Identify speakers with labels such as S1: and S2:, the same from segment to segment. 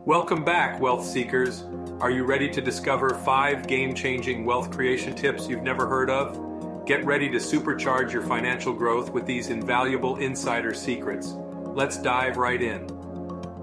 S1: Welcome back, wealth seekers. Are you ready to discover 5 game-changing wealth creation tips you've never heard of? Get ready to supercharge your financial growth with these invaluable insider secrets. Let's dive right in.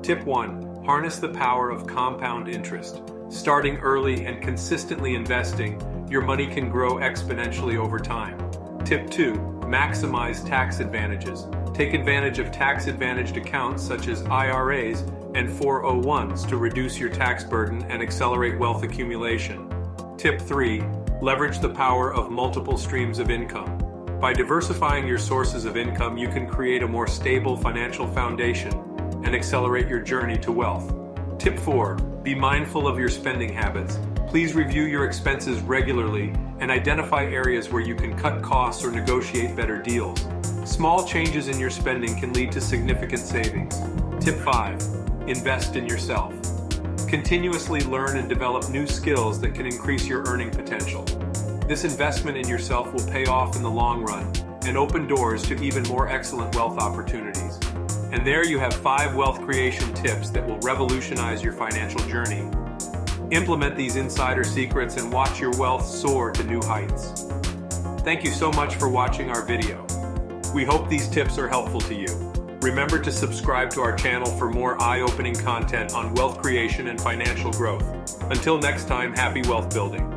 S1: Tip 1. Harness the power of compound interest. Starting early and consistently investing, your money can grow exponentially over time. Tip 2. Maximize tax advantages. Take advantage of tax-advantaged accounts such as IRAs and 401s to reduce your tax burden and accelerate wealth accumulation. Tip 3. Leverage the power of multiple streams of income. By diversifying your sources of income, you can create a more stable financial foundation and accelerate your journey to wealth. Tip 4. Be mindful of your spending habits. Please review your expenses regularly and identify areas where you can cut costs or negotiate better deals. Small changes in your spending can lead to significant savings. Tip 5. Invest in yourself. Continuously learn and develop new skills that can increase your earning potential. This investment in yourself will pay off in the long run and open doors to even more excellent wealth opportunities. And there you have 5 wealth creation tips that will revolutionize your financial journey. Implement these insider secrets and watch your wealth soar to new heights. Thank you so much for watching our video. We hope these tips are helpful to you. Remember to subscribe to our channel for more eye-opening content on wealth creation and financial growth. Until next time, happy wealth building.